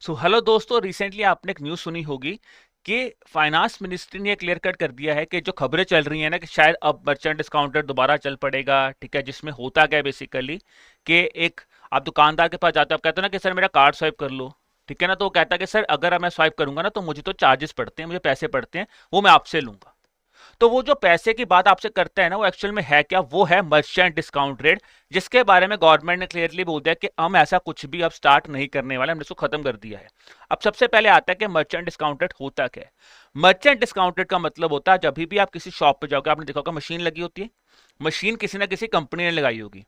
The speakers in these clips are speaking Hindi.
सो हेलो दोस्तों, रिसेंटली आपने एक न्यूज़ सुनी होगी कि फाइनेंस मिनिस्ट्री ने क्लियर कट कर दिया है कि जो खबरें चल रही हैं ना कि शायद अब मर्चेंट डिस्काउंट रेट दोबारा चल पड़ेगा। ठीक है, जिसमें होता क्या है बेसिकली कि एक आप दुकानदार के पास जाते हो, आप कहते हो ना कि सर मेरा कार्ड स्वाइप कर लो। ठीक है ना, तो वो कहता है कि सर अगर मैं स्वाइप करूंगा ना तो मुझे तो चार्जेस पड़ते हैं, मुझे पैसे पड़ते हैं, वो मैं आपसे लूंगा। तो वो जो पैसे की बात आपसे करता है ना, वो एक्चुअल में है क्या? वो है मर्चेंट डिस्काउंट रेट, जिसके बारे में गवर्नमेंट ने क्लियरली बोल दिया कि हम ऐसा कुछ भी अब स्टार्ट नहीं करने वाले, हमने इसको खत्म कर दिया है। अब सबसे पहले आता है कि मर्चेंट डिस्काउंट रेट होता क्या है। मर्चेंट डिस्काउंट रेट का मतलब होता है जब भी आप किसी शॉप पे जाओगे, आपने देखा होगा मशीन लगी होती है, मशीन किसी ना किसी कंपनी ने लगाई होगी।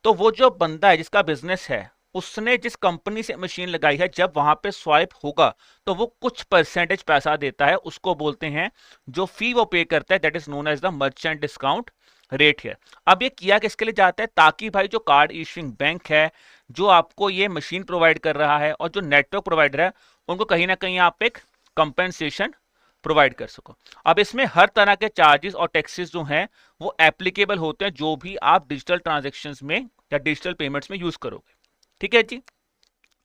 तो वो जो बंदा है जिसका बिजनेस है, उसने जिस कंपनी से मशीन लगाई है, जब वहां पे स्वाइप होगा तो वो कुछ परसेंटेज पैसा देता है, उसको बोलते हैं, जो फी वो पे करता है, that is known as the merchant discount rate है। अब ये किया किसके लिए जाता है? ताकि भाई जो कार्ड इशूइंग बैंक है, जो आपको ये मशीन प्रोवाइड कर रहा है, और जो नेटवर्क प्रोवाइडर है, उनको कहीं ना कहीं आप एक कंपेंसेशन प्रोवाइड कर सको। अब इसमें हर तरह के चार्जेस और टैक्सेस जो हैं वो एप्लीकेबल होते हैं, जो भी आप डिजिटल ट्रांजेक्शन्स में या डिजिटल पेमेंट्स में यूज करोगे। ठीक है जी।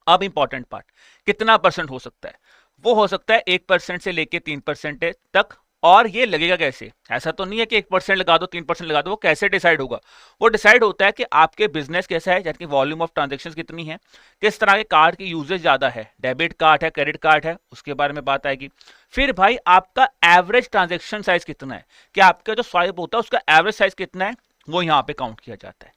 अब इंपॉर्टेंट पार्ट, कितना परसेंट हो सकता है? वो हो सकता है 1% से लेके 3% तक। और ये लगेगा कैसे? ऐसा तो नहीं है कि 1% लगा दो 3% लगा दो। वो कैसे डिसाइड होगा? वो डिसाइड होता है कि आपके बिजनेस कैसा है, यानी वॉल्यूम ऑफ ट्रांजेक्शन कितनी है, किस तरह के कार्ड की यूजेज ज्यादा है, डेबिट कार्ड है, क्रेडिट कार्ड है, उसके बारे में बात आएगी। फिर भाई आपका एवरेज ट्रांजेक्शन साइज कितना है, कि आपका जो स्वाइप होता है उसका एवरेज साइज कितना है, वो यहाँ पे काउंट किया जाता है।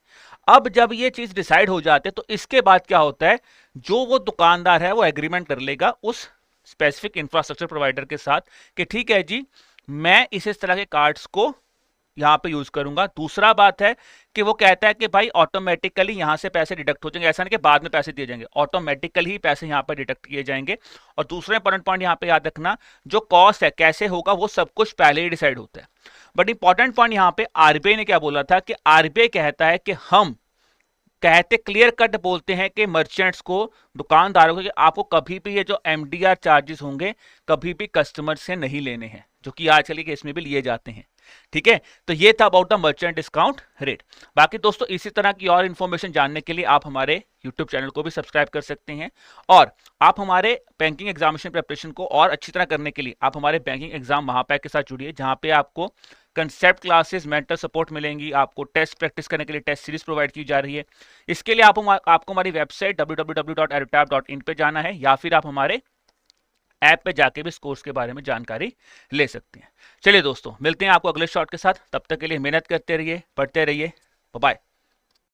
अब जब ये चीज डिसाइड हो जाते हैं तो इसके बाद क्या होता है, जो वो दुकानदार है वो एग्रीमेंट कर लेगा उस स्पेसिफिक इंफ्रास्ट्रक्चर प्रोवाइडर के साथ कि ठीक है जी, मैं इस तरह के कार्ड्स को यहां पे यूज करूंगा। दूसरा बात है कि वो कहता है कि भाई ऑटोमेटिकली यहां से पैसे डिडक्ट हो जाएंगे, ऐसा नहीं कि बाद में पैसे दिए जाएंगे, ऑटोमेटिकली ही पैसे यहां पे डिडक्ट किए जाएंगे। और दूसरा इंपॉर्टेंट पॉइंट यहां पे याद रखना, जो कॉस्ट है कैसे होगा वो सब कुछ पहले ही डिसाइड होता है। बट इंपॉर्टेंट पॉइंट यहां पे आरबीआई ने क्या बोला था कि आरबीआई कहता है कि हम कहते क्लियर कट बोलते हैं कि मर्चेंट्स को, दुकानदारों को, कि आपको कभी भी ये जो एमडीआर चार्जेस होंगे कभी भी कस्टमर से नहीं लेने हैं, जो कि आजकल के केस में भी लिए जाते हैं। ठीक है, तो ये था about the merchant discount rate. बाकी दोस्तों इसी तरह की और इन्फॉर्मेशन जानने के लिए आप हमारे यूट्यूब चैनल को भी सब्सक्राइब कर सकते हैं। और आप हमारे बैंकिंग एग्जामिनेशन प्रिपरेशन को और अच्छी तरह करने के लिए आप हमारे बैंकिंग एग्जाम महापैक के साथ जुड़िए, जहां पे आपको कंसेप्ट क्लासेस, मेंटर सपोर्ट मिलेंगी, आपको टेस्ट प्रैक्टिस करने के लिए टेस्ट सीरीज प्रोवाइड की जा रही है। इसके लिए आपको हमारी वेबसाइट www.edutap.in पे जाना है, या फिर आप हमारे ऐप पे जाके भी इस कोर्स के बारे में जानकारी ले सकते हैं। चलिए दोस्तों, मिलते हैं आपको अगले शॉट के साथ। तब तक के लिए मेहनत करते रहिए, पढ़ते रहिए। Bye bye.